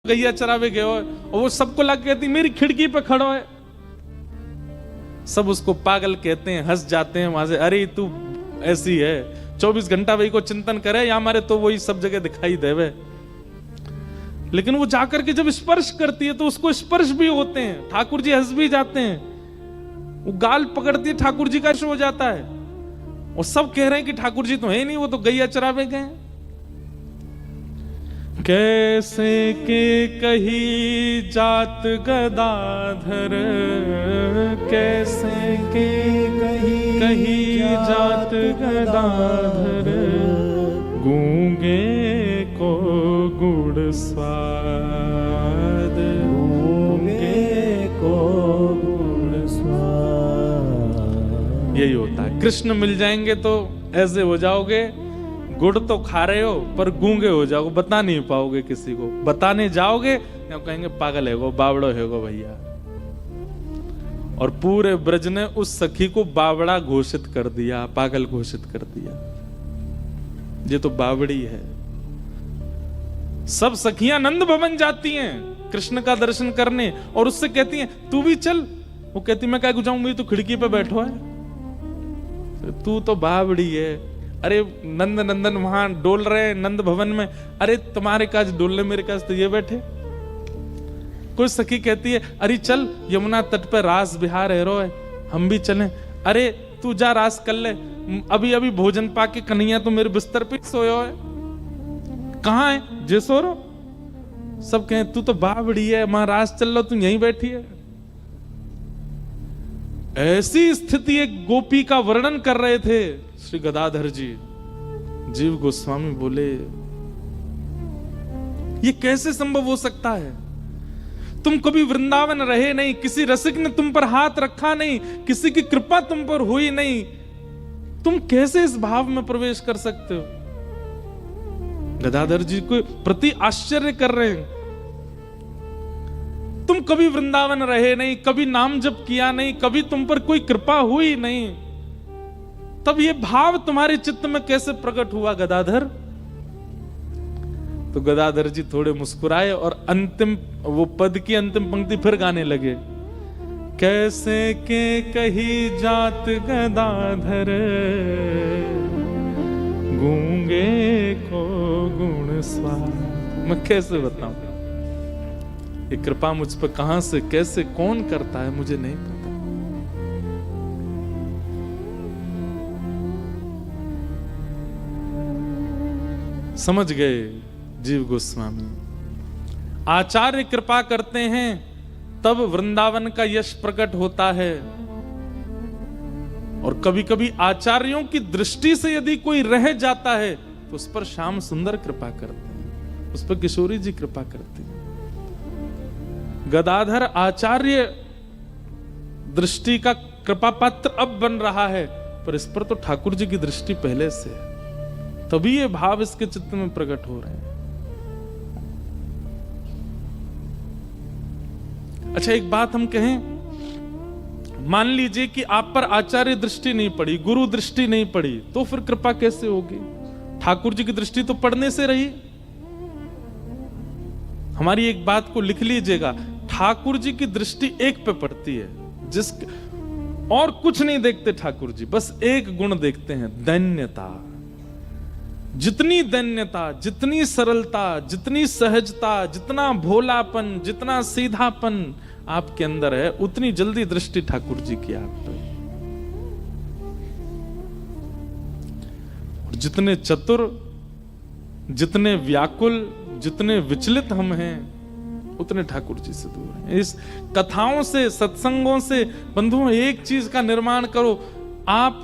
गैया चरावे गए हो, और वो सबको लग कहती मेरी खिड़की पे खड़ो है। सब उसको पागल कहते हैं, हंस जाते हैं वहां से, अरे तू ऐसी है, 24 घंटा वही को चिंतन करे या हमारे तो वही सब जगह दिखाई देवे। लेकिन वो जाकर के जब स्पर्श करती है तो उसको स्पर्श भी होते हैं, ठाकुर जी हंस भी जाते हैं। वो गाल पकड़ती है, ठाकुर जी का हो जाता है, और सब कह रहे हैं कि ठाकुर जी तो है नहीं, वो तो गैया चरावे गए। कैसे के कही जात गदाधर, कैसे के कही जात गदाधर, गूंगे को गुड़ स्वाद, गूंगे को गुड़ स्वाद। यही होता है, कृष्ण मिल जाएंगे तो ऐसे हो जाओगे, गुड़ तो खा रहे हो पर गूंगे हो जाओगे, बता नहीं पाओगे किसी को। बताने जाओगे या कहेंगे पागल है वो, बावड़ो है वो भैया। और पूरे ब्रज ने उस सखी को बावड़ा घोषित कर दिया, पागल घोषित कर दिया, ये तो बावड़ी है। सब सखियां नंद भवन जाती हैं कृष्ण का दर्शन करने, और उससे कहती हैं तू भी चल। वो कहती मैं क्या जाऊं, मेरी तो खिड़की पे बैठो है, तू तो बावड़ी है। अरे नंद नंदन वहां डोल रहे हैं नंद भवन में, अरे तुम्हारे काज डोलने, मेरे काज तो ये बैठे। कोई सखी कहती है अरे चल यमुना तट पर रास बिहार है रो है, हम भी चलें। अरे तू जा रास कर ले, अभी अभी भोजन पाके कन्हैया तो मेरे बिस्तर पे सोयो है। कहाँ है जे सो रो। सब कहें तू तो बावड़ी है, वहां रास चल लो, तू यहीं बैठी है। ऐसी स्थिति एक गोपी का वर्णन कर रहे थे श्री गदाधर जी। जीव गोस्वामी बोले ये कैसे संभव हो सकता है, तुम कभी वृंदावन रहे नहीं, किसी रसिक ने तुम पर हाथ रखा नहीं, किसी की कृपा तुम पर हुई नहीं, तुम कैसे इस भाव में प्रवेश कर सकते हो। गदाधर जी को प्रति आश्चर्य कर रहे हैं। तुम कभी वृंदावन रहे नहीं, कभी नाम जप किया नहीं, कभी तुम पर कोई कृपा हुई नहीं, तब ये भाव तुम्हारे चित्त में कैसे प्रकट हुआ गदाधर। तो गदाधर जी थोड़े मुस्कुराए और अंतिम वो पद की अंतिम पंक्ति फिर गाने लगे। कैसे के कही जात गदाधर, गूंगे को गुण स्वाद। मैं कैसे बताऊं, ये कृपा मुझ पर कहां से कैसे कौन करता है मुझे नहीं पता। समझ गए जीव गोस्वामी। आचार्य कृपा करते हैं तब वृंदावन का यश प्रकट होता है, और कभी कभी आचार्यों की दृष्टि से यदि कोई रह जाता है तो उस पर श्याम सुंदर कृपा करते हैं, उस पर किशोरी जी कृपा करती हैं। गदाधर आचार्य दृष्टि का कृपा पात्र अब बन रहा है, पर इस पर तो ठाकुर जी की दृष्टि पहले से है, तभी ये भाव इसके चित्त में प्रकट हो रहे हैं। अच्छा एक बात हम कहें, मान लीजिए कि आप पर आचार्य दृष्टि नहीं पड़ी, गुरु दृष्टि नहीं पड़ी, तो फिर कृपा कैसे होगी। ठाकुर जी की दृष्टि तो पढ़ने से रही। हमारी एक बात को लिख लीजिएगा, ठाकुर जी की दृष्टि एक पे पड़ती है, जिस और कुछ नहीं देखते ठाकुर जी, बस एक गुण देखते हैं, दैन्यता। जितनी दैन्यता, जितनी सरलता, जितनी सहजता, जितना भोलापन, जितना सीधापन आपके अंदर है, उतनी जल्दी दृष्टि ठाकुर जी की आप पर। और जितने चतुर, जितने व्याकुल, जितने विचलित हम हैं, उतने ठाकुर जी से दूर हैं। इस कथाओं से, सत्संगों से बंधुओं एक चीज का निर्माण करो। आप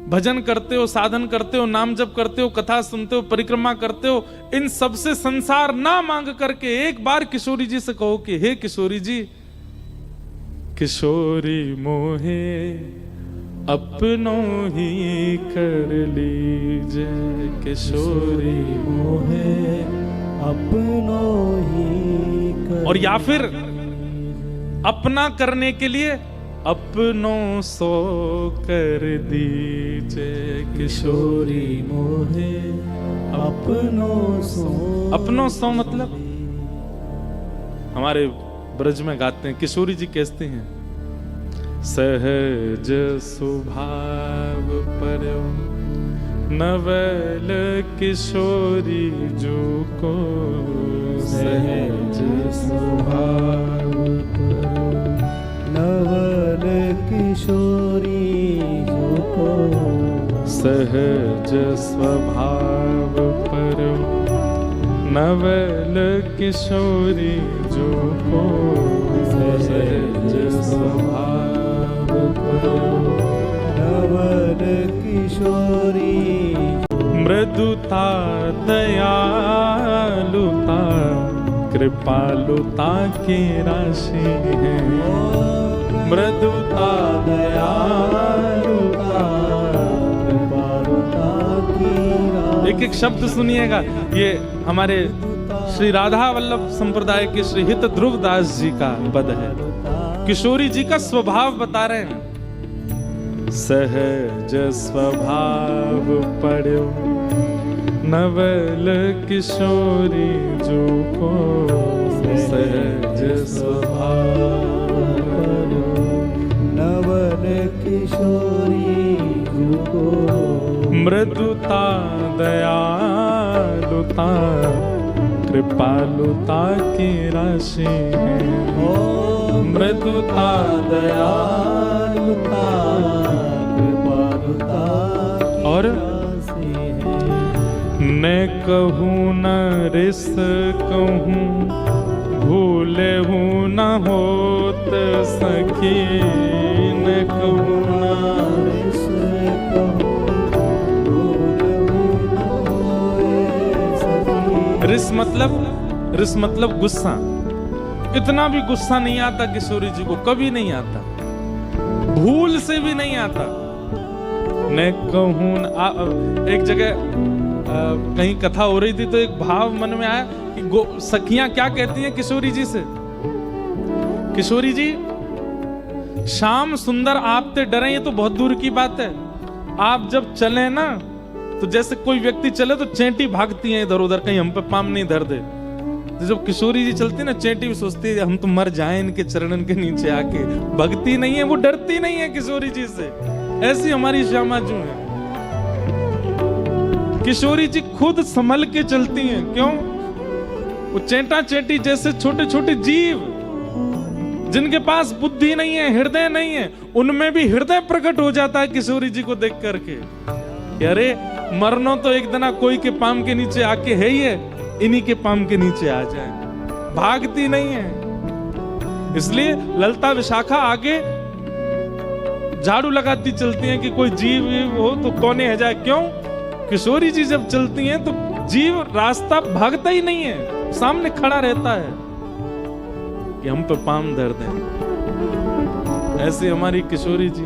भजन करते हो, साधन करते हो, नाम जप करते हो, कथा सुनते हो, परिक्रमा करते हो, इन सब से संसार ना मांग करके एक बार किशोरी जी से कहो कि हे किशोरी जी, किशोरी मोहे अपनों ही कर लीजिए, किशोरी मोहे अपनों ही कर। और या फिर अपना करने के लिए अपनों सो कर दीजिए, किशोरी मोहे अपनों सो मतलब हमारे ब्रज में गाते हैं। किशोरी जी कहते हैं, सहज स्वभाव पर नवल किशोरी जो को, सहज स्वभाव पर नवल किशोरी जो को, सहज स्वभाव पर नवल किशोरी जो को, सहज स्वभाव पर नवल किशोरी, मृदुता दयालुता कृपालुता की राशि है, मृदुता दयालुता कृपालुता की राशि। एक एक शब्द सुनिएगा। ये हमारे श्री राधा वल्लभ संप्रदाय के श्री हित ध्रुव दास जी का पद है। किशोरी जी का स्वभाव बता रहे हैं। सहज स्वभाव पढ़ो नवल किशोरी जो को, सहज स्वभाव पढ़ो नवल किशोरी जो को, मृदुता दयालुता कृपालुता की राशि है, मृदुता दयालुता कृपालुता की और राशि है। न कहूँ न रिस कहूँ, भूले हूँ न होत सखी, न कहूँ न रिस कहूँ, भूले हूँ न होए सखी। रिस मतलब गुस्सा। इतना भी गुस्सा नहीं आता किशोरी जी को, कभी नहीं आता, भूल से भी नहीं आता। न कहूँ एक जगह कहीं कथा हो रही थी तो एक भाव मन में आया कि सखियां क्या कहती हैं किशोरी जी से, किशोरी जी श्याम सुंदर आप ते डरे, ये तो बहुत दूर की बात है। आप जब चले ना तो जैसे कोई व्यक्ति चले तो चेंटी भागती है इधर उधर, कहीं हम पे पाम नहीं धर दे। तो जब किशोरी जी चलती ना, चेंटी भी सोचती है हम तो मर जाएं इनके चरणन के नीचे आके। भगती नहीं है, वो डरती नहीं है किशोरी जी से। ऐसी हमारी श्यामा जी है। किशोरी जी खुद संभल के चलती हैं। क्यों? वो चेंटा चेंटी जैसे छोटे छोटे जीव जिनके पास बुद्धि नहीं है, हृदय नहीं है, उनमें भी हृदय प्रकट हो जाता है किशोरी जी को देख करके। अरे मरनो तो एक दिन कोई के पाम के नीचे आके है ही है, इन्हीं के पाम के नीचे आ जाए। भागती नहीं है। इसलिए ललता विशाखा आगे झाड़ू लगाती चलती हैं कि कोई जीव हो तो कोने है जाए। क्यों? किशोरी जी जब चलती हैं तो जीव रास्ता भागता ही नहीं है, सामने खड़ा रहता है कि हम पे पाम धर दें। ऐसी हमारी किशोरी जी।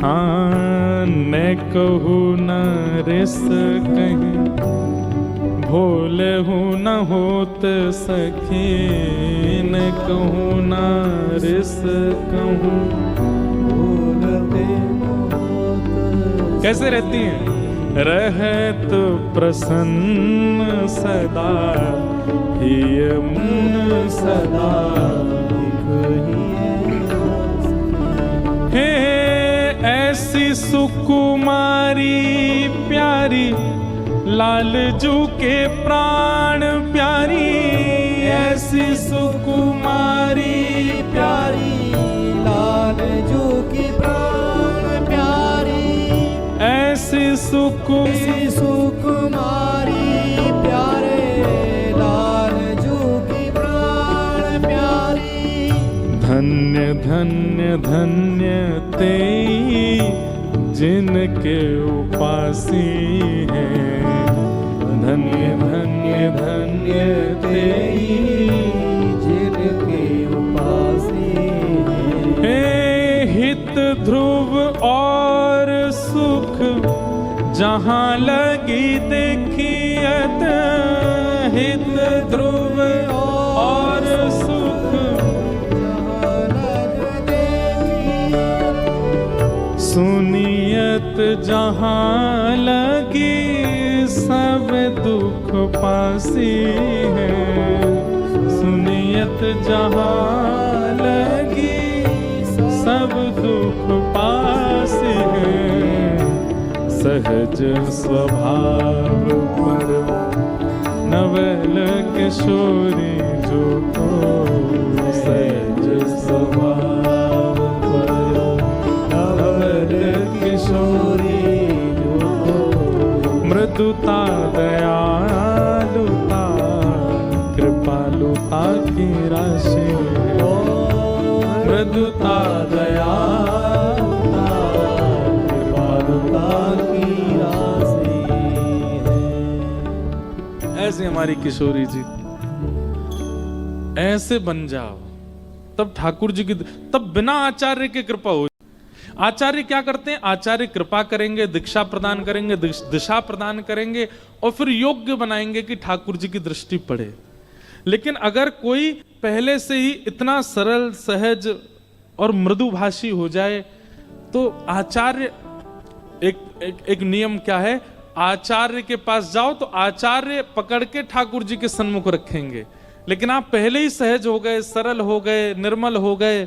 हाँ न कहूँ न रिस कहीं, भोले हूँ न होत सखी, न कहूँ न रिस कहूँ, भूलते न होत। कैसे रहती हैं? रहत प्रसन्न सदा ही मन सदा हे, ऐसी सुकुमारी प्यारी लालजू के प्राण प्यारी, ऐसी सुकुमारी प्यारी लालजू की प्राण प्यारी, ऐसी सुकुमारी प्यारे लालजू की प्राण प्यारी। धन्य धन्य धन्य ते जिनके उपासी हैं, धन्य धन्य धन्य ते जिनके उपासी हैं। हे हित ध्रुव और सुख जहाँ लगी देखियत, हित ध्रुव और सुख सुनियत जहाँ लगी, सब दुख पासी है, जहाँ लगी सब दुख पास है, सहज स्वभाव पर नवल किशोरी जो को, सहज स्वभाव पर नवल किशोरी जो को, मृदुता दयालुता कृपालुता की राशि, मृदुता दयालुता कृपालुता की राशि है। ऐसे हमारी किशोरी जी, ऐसे बन जाओ तब ठाकुर जी की, तब बिना आचार्य के कृपा हो। आचार्य क्या करते हैं? आचार्य कृपा करेंगे, दीक्षा प्रदान करेंगे, दिशा प्रदान करेंगे और फिर योग्य बनाएंगे कि ठाकुर जी की दृष्टि पड़े। लेकिन अगर कोई पहले से ही इतना सरल सहज और मृदुभाषी हो जाए तो आचार्य एक नियम क्या है, आचार्य के पास जाओ तो आचार्य पकड़ के ठाकुर जी के सन्मुख रखेंगे। लेकिन आप पहले ही सहज हो गए, सरल हो गए, निर्मल हो गए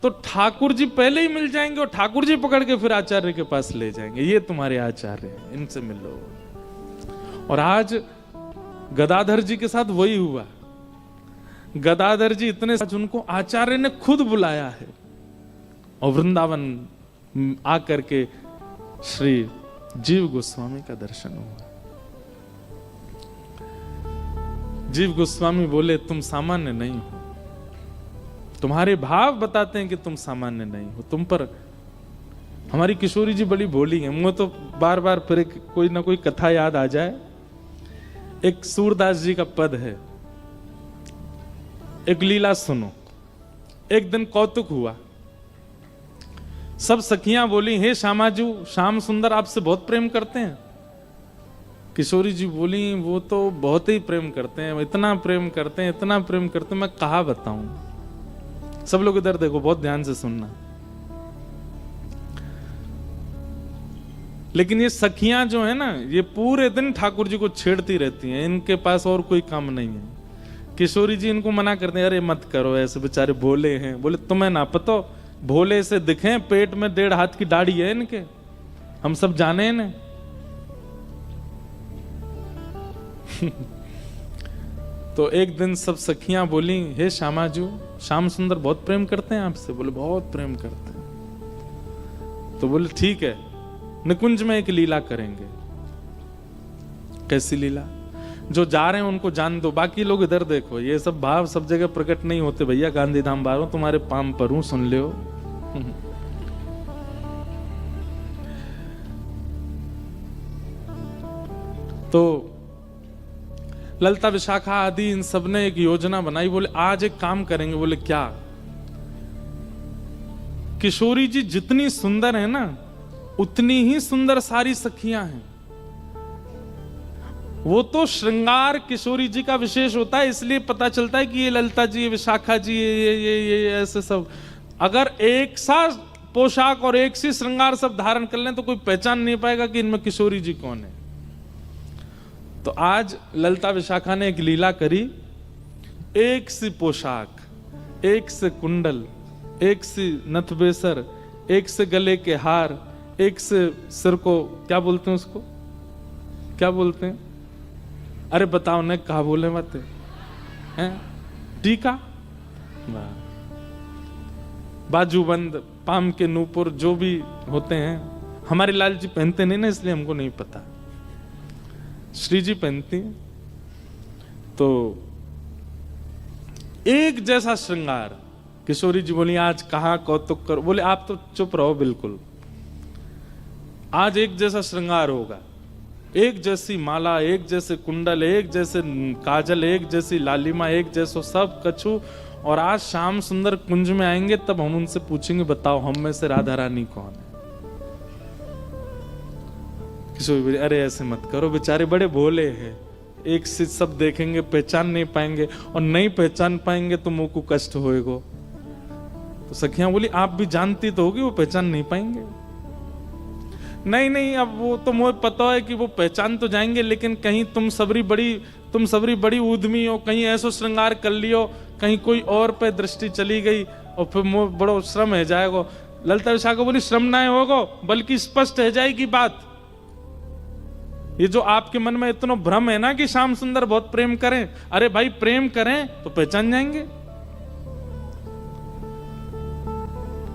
तो ठाकुर जी पहले ही मिल जाएंगे और ठाकुर जी पकड़ के फिर आचार्य के पास ले जाएंगे। ये तुम्हारे आचार्य हैं, इनसे मिलो। और आज गदाधर जी के साथ वही हुआ। गदाधर जी इतने उनको आचार्य ने खुद बुलाया है और वृंदावन आकर के श्री जीव गोस्वामी का दर्शन हुआ। जीव गोस्वामी बोले तुम सामान्य नहीं हो, तुम्हारे भाव बताते हैं कि तुम सामान्य नहीं हो, तुम पर हमारी किशोरी जी बड़ी भोली है। मुझे तो बार बार फिर कोई ना कोई कथा याद आ जाए। एक सूरदास जी का पद है, एक लीला सुनो। एक दिन कौतुक हुआ, सब सखियां बोली हे श्यामाजू, श्याम सुंदर आपसे बहुत प्रेम करते हैं। किशोरी जी बोली वो तो बहुत ही प्रेम करते हैं, इतना प्रेम करते हैं, इतना प्रेम करते हैं, मैं कहा बताऊं। सब लोग इधर देखो, बहुत ध्यान से सुनना। लेकिन ये सखियां जो है ना, ये पूरे दिन ठाकुर जी को छेड़ती रहती हैं, इनके पास और कोई काम नहीं है। किशोरी जी इनको मना करते हैं, अरे मत करो ऐसे, बेचारे भोले हैं। बोले तुम्हें ना पता, भोले से दिखे, पेट में 1.5 हाथ की दाढ़ी है इनके, हम सब जाने हैं। तो एक दिन सब सखियां बोली हे श्यामाजू, श्याम सुंदर बहुत प्रेम करते हैं आपसे। बोले बहुत प्रेम करते हैं। तो बोले ठीक है, निकुंज में एक लीला करेंगे। कैसी लीला? जो जा रहे हैं उनको जान दो, बाकी लोग इधर देखो। ये सब भाव सब जगह प्रकट नहीं होते भैया। गांधी धाम बारों तुम्हारे पाम पर हूं, सुन लियो। तो ललता विशाखा आदि इन सब ने एक योजना बनाई। बोले आज एक काम करेंगे। बोले क्या? किशोरी जी जितनी सुंदर है ना, उतनी ही सुंदर सारी सखियां हैं। वो तो श्रृंगार किशोरी जी का विशेष होता है, इसलिए पता चलता है कि ये ललता जी, ये विशाखा जी, ये ऐसे सब। अगर एक सा पोशाक और एक सी श्रृंगार सब धारण कर लें तो कोई पहचान नहीं पाएगा कि इनमें किशोरी जी कौन है। तो आज ललता विशाखा ने एक लीला करी। एक सी पोशाक, एक से कुंडल, एक सी नथबेसर, एक से गले के हार, एक से सिर को क्या बोलते हैं, उसको क्या बोलते हैं? अरे बताओ न, कहा बोले मत हैं? टीका, बाजूबंद, पाम के नूपुर, जो भी होते हैं। हमारे लाल जी पहनते नहीं ना, इसलिए हमको नहीं पता। श्री जी पहनती हैं। तो एक जैसा श्रृंगार। किशोरी जी बोली आज कहाँ कौतुक करो। बोले आप तो चुप रहो बिल्कुल। आज एक जैसा श्रृंगार होगा, एक जैसी माला, एक जैसे कुंडल, एक जैसे काजल, एक जैसी लालिमा, एक जैसो सब कछु। और आज श्याम सुंदर कुंज में आएंगे तब हम उनसे पूछेंगे बताओ हम में से राधा रानी कौन है। किशोरी अरे ऐसे मत करो, बेचारे बड़े भोले हैं, एक से सब देखेंगे पहचान नहीं पाएंगे, और नहीं पहचान पाएंगे तो मुंह को कष्ट होएगा। तो सखियां बोली आप भी जानती तो होगी वो पहचान नहीं पाएंगे। नहीं नहीं, अब वो तो मुझे पता है कि वो पहचान तो जाएंगे, लेकिन कहीं तुम सबरी बड़ी उद्यमी हो, कहीं ऐसा श्रृंगार कर लियो, कहीं कोई और पे दृष्टि चली गई और फिर मुझे बड़ो श्रम है जाएगो। ललिता विशाखा बोली श्रम ना होगो, बल्कि स्पष्ट है जाएगी बात। ये जो आपके मन में इतना भ्रम है ना कि श्याम सुंदर बहुत प्रेम करें, अरे भाई प्रेम करें तो पहचान जाएंगे।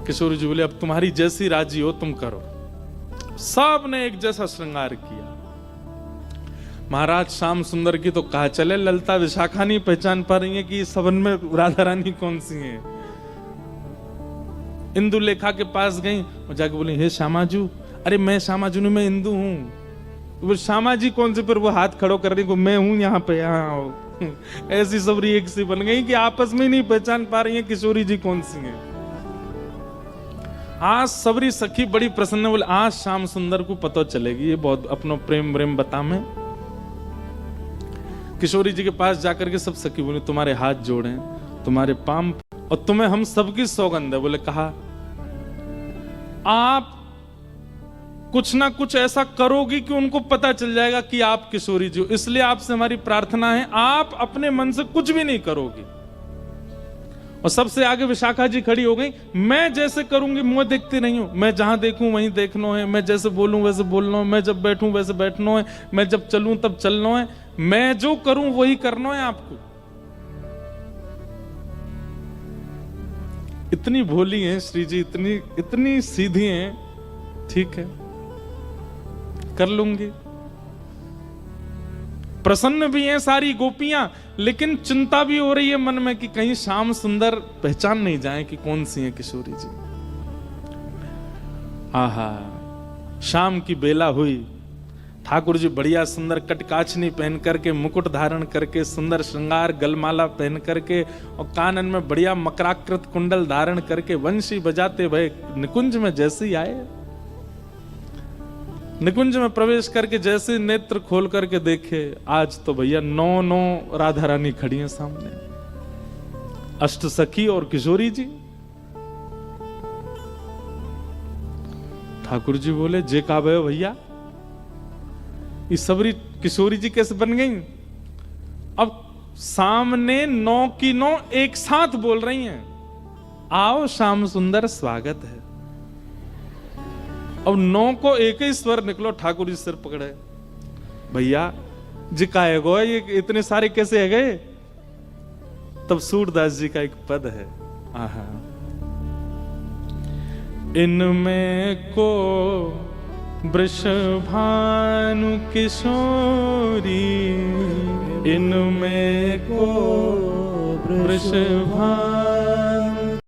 किशोरी जी बोले अब तुम्हारी जैसी राजी हो तुम करो। सब ने एक जैसा श्रृंगार किया। महाराज श्याम सुंदर की तो कहा चले, ललिता विशाखा नहीं पहचान पा रही है कि सबन में राधा रानी कौन सी है। इंदु लेखा के पास गई और जाके बोली हे श्यामाजू, अरे मैं श्यामाजू नहीं, मैं इंदु हूं। वो श्यामा जी कौन से, फिर वो हाथ खड़ो करने को मैं हूं यहाँ पे, यहाँ आओ। ऐसी सबरी एक सी बन गई कि आपस में नहीं पहचान पा रही है किशोरी जी कौन सी है। आज सबरी सखी बड़ी प्रसन्न, बोले आज श्याम सुंदर को पता चलेगी, ये बहुत अपनो प्रेम प्रेम बता में। किशोरी जी के पास जाकर के सब सखी बोले तुम्हारे हाथ जोड़े, तुम्हारे पाम, और तुम्हें हम सबकी सौगंध है। बोले कहा आप कुछ ना कुछ ऐसा करोगी कि उनको पता चल जाएगा कि आप किशोरी जी हो, इसलिए आपसे हमारी प्रार्थना है आप अपने मन से कुछ भी नहीं करोगी। और सबसे आगे विशाखा जी खड़ी हो गई, मैं जैसे करूंगी मुंह देखती नहीं हूं, मैं जहां देखूं वहीं देखना है, मैं जैसे बोलूं वैसे बोलना है, मैं जब बैठूं वैसे बैठना है, मैं जब चलूं तब चलना है, मैं जो करूं वही करना है आपको। इतनी भोली हैं श्री जी, इतनी सीधी हैं, ठीक है कर लूंगी। प्रसन्न भी हैं सारी गोपियां, लेकिन चिंता भी हो रही है मन में कि कहीं श्याम सुंदर पहचान नहीं जाए कि कौन सी है किशोरी जी। आहा, शाम की बेला हुई, ठाकुर जी बढ़िया सुंदर कटकाचनी पहन करके, मुकुट धारण करके, सुंदर श्रृंगार गलमाला पहन करके और कानन में बढ़िया मकराकृत कुंडल धारण करके वंशी बजाते भय निकुंज में जैसे ही आए। निकुंज में प्रवेश करके जैसे नेत्र खोल करके देखे, आज तो भैया 9 राधा रानी खड़ी हैं सामने, अष्ट सखी और किशोरी जी। ठाकुर जी बोले जे का भैया ये सबरी किशोरी जी कैसे बन गई। अब सामने 9 की 9 एक साथ बोल रही हैं, आओ श्याम सुंदर स्वागत है। अब 9 को एक ही स्वर निकलो, ठाकुर जी सिर पकड़े, भैया जी का है गो, ये इतने सारे कैसे है गए। तब सूरदास जी का एक पद है, आहा, इनमें को वृषभानु किशोरी, इनमें को वृषभानु